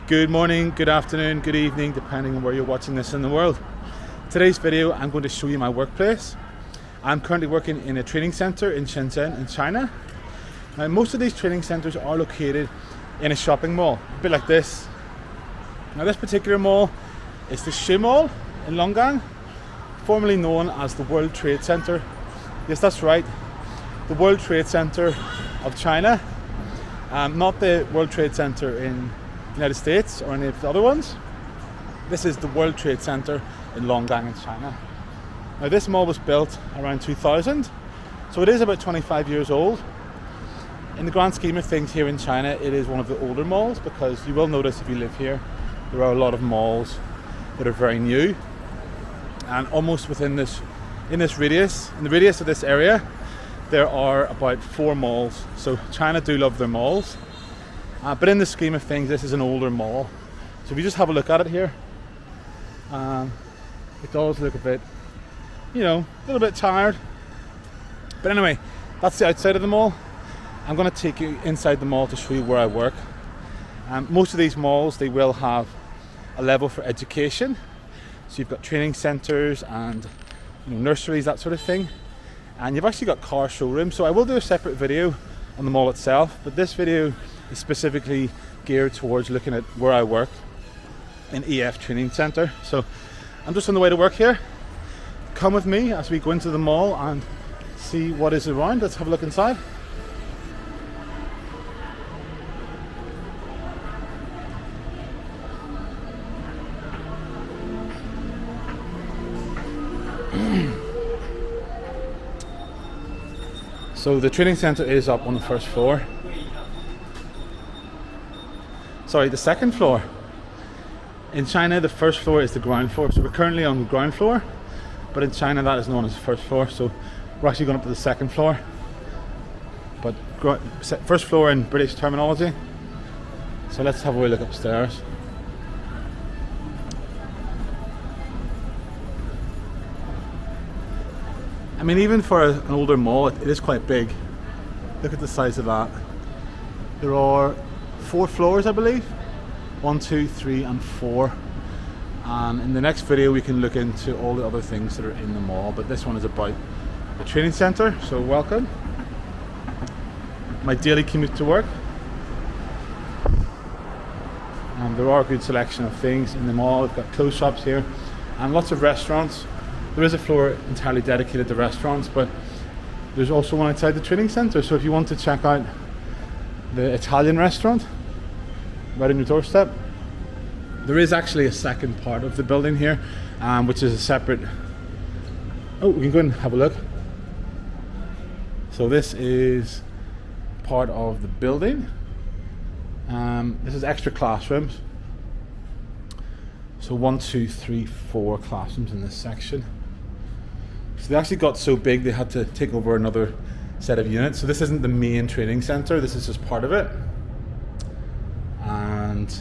Good morning, good afternoon, good evening, depending on where you're watching this in the world. Today's video, I'm going to show you my workplace. I'm currently working in a training center in Shenzhen in China. Now, most of these training centers are located in a shopping mall, a bit like this. Now, this particular mall is the Shi Mall in Longgang, formerly known as the World Trade Center. Yes, that's right, the World Trade Center of China, not the World Trade Center in the United States or any of the other ones. This is the World Trade Center in Longgang in China. Now, this mall was built around 2000, so it is about 25 years old. In the grand scheme of things here in China, it is one of the older malls, because you will notice if you live here, there are a lot of malls that are very new, and almost within this, in the radius of this area, there are about 4 malls. So China do love their malls, but in the scheme of things, this is an older mall. So if you just have a look at it here, it does look a bit, a little bit tired. But anyway, that's the outside of the mall. I'm going to take you inside the mall to show you where I work. Most of these malls, they will have a level for education. So you've got training centers and nurseries, that sort of thing. And you've actually got car showrooms. So I will do a separate video on the mall itself, but this video is specifically geared towards looking at where I work in EF Training Center. So I'm just on the way to work here. Come with me as we go into the mall and see what is around. Let's have a look inside. So the training center is up on the first floor. Sorry, the second floor. In China, the first floor is the ground floor. So we're currently on the ground floor, but in China that is known as the first floor. So we're actually going up to the second floor. But first floor in British terminology. So let's have a wee look upstairs. I mean, even for an older mall, it is quite big. Look at the size of that. There are 4 floors, I believe. 1, 2, 3, and 4. And in the next video, we can look into all the other things that are in the mall. But this one is about the training center, so welcome. My daily commute to work. And there are a good selection of things in the mall. We've got clothes shops here and lots of restaurants. There is a floor entirely dedicated to restaurants, but there's also one outside the training center. So if you want to check out the Italian restaurant right on your doorstep, there is actually a second part of the building here, which is a separate. Oh, we can go and have a look. So this is part of the building. This is extra classrooms. So 1, 2, 3, 4 classrooms in this section. So they actually got so big they had to take over another set of units. So this isn't the main training center, this is just part of it. And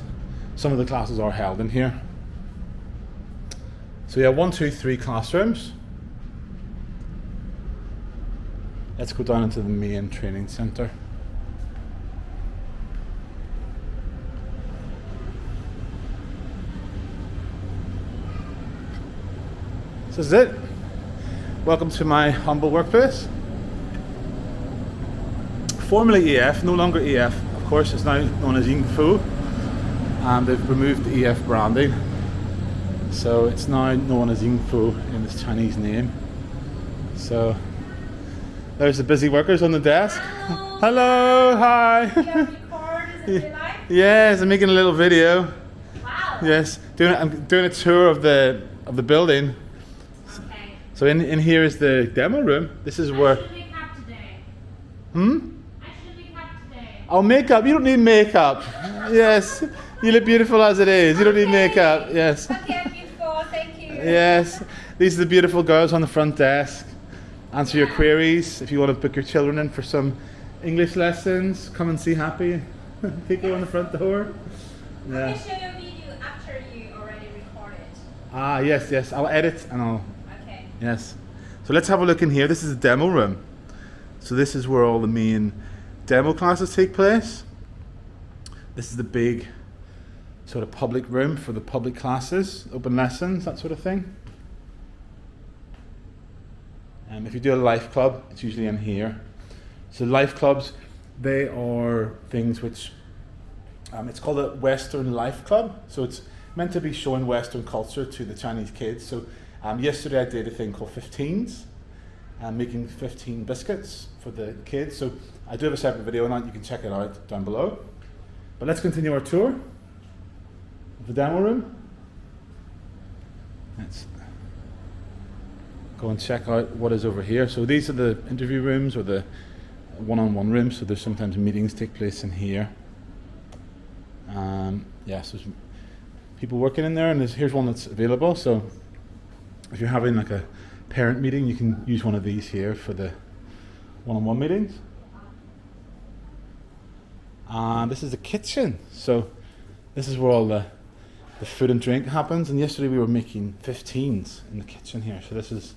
some of the classes are held in here. So yeah, 1, 2, 3 classrooms. Let's go down into the main training center. This is it. Welcome to my humble workplace. Formerly EF, no longer EF, of course, it's now known as Yingfu. They've removed the EF branding, so it's now known as Yingfu in its Chinese name. So there's the busy workers on the desk. Hello. Hello, hi. You have record, is it live? Yes, I'm making a little video. Wow. Yes, I'm doing a tour of the building. Okay. So in here is the demo room. This is where. I should make up today. I should make up today. Oh, makeup. You don't need makeup. Yes, you look beautiful as it is. You don't need makeup. Yes. Okay, I'm beautiful. Thank you. Yes. These are the beautiful girls on the front desk. Answer your queries. If you want to book your children in for some English lessons, come and see Happy. People on the front door. I Yeah. can show you a video after you already recorded. Ah, yes. I'll edit and I'll. Okay. Yes. So let's have a look in here. This is the demo room. So this is where all the main demo classes take place. This is the big sort of public room for the public classes, open lessons, that sort of thing. If you do a life club, it's usually in here. So life clubs, they are things which, it's called a Western Life Club. So it's meant to be showing Western culture to the Chinese kids. So yesterday I did a thing called 15s, making 15 biscuits for the kids. So I do have a separate video on that, you can check it out down below. But let's continue our tour of the demo room. Let's go and check out what is over here. So these are the interview rooms or the one-on-one rooms. So there's sometimes meetings take place in here. Yes, there's people working in there, and here's one that's available. So if you're having like a parent meeting, you can use one of these here for the one-on-one meetings. And this is the kitchen. So this is where all the food and drink happens. And yesterday we were making 15s in the kitchen here. So this is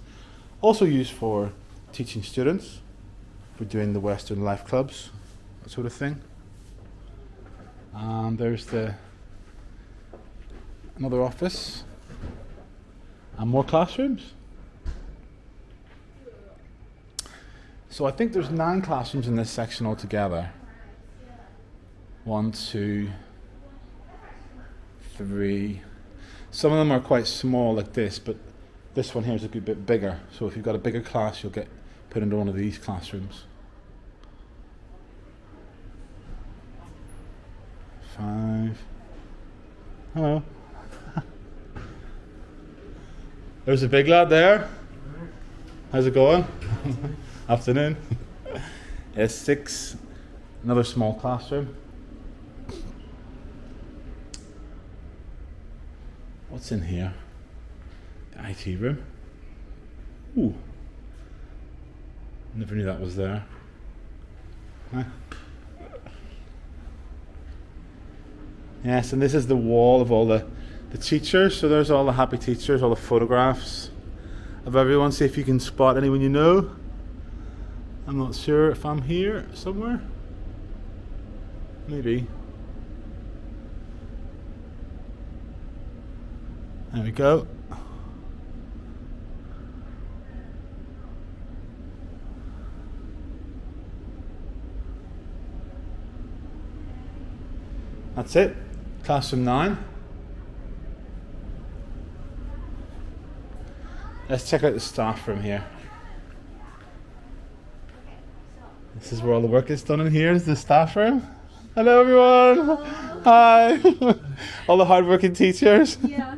also used for teaching students, for doing the Western Life Clubs, that sort of thing. And there's another office and more classrooms. So I think there's 9 classrooms in this section altogether. 1, 2, 3. Some of them are quite small like this, but this one here is a good bit bigger. So if you've got a bigger class, you'll get put into one of these classrooms. 5. Hello. There's a big lad there. How's it going? Afternoon. Yes, 6. Another small classroom. What's in here? The IT room. Ooh. Never knew that was there. Huh? Yes, and this is the wall of all the teachers. So there's all the happy teachers, all the photographs of everyone. See if you can spot anyone you know. I'm not sure if I'm here somewhere. Maybe. There we go. That's it. Classroom 9. Let's check out the staff room here. This is where all the work is done in here, is the staff room. Hello everyone. Hello. Hi. All the hard-working teachers. Yeah.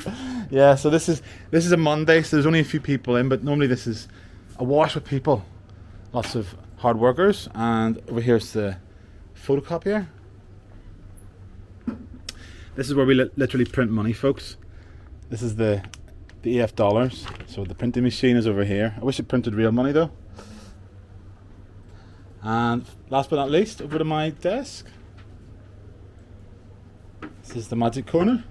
Yeah, so this is a Monday, so there's only a few people in, but normally this is awash with people. Lots of hard workers, and over here's the photocopier. This is where we literally print money, folks. This is the EF dollars. So the printing machine is over here. I wish it printed real money though. And last but not least, over to my desk. This is the magic corner.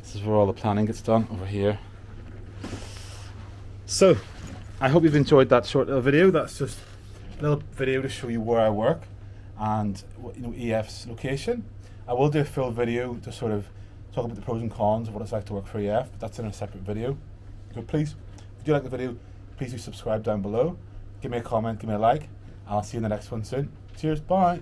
This is where all the planning gets done, over here. So, I hope you've enjoyed that short little video. That's just a little video to show you where I work and EF's location. I will do a full video to sort of talk about the pros and cons of what it's like to work for EF, but that's in a separate video. So please, if you like the video, please do subscribe down below. Give me a comment, give me a like, and I'll see you in the next one soon. Cheers, bye.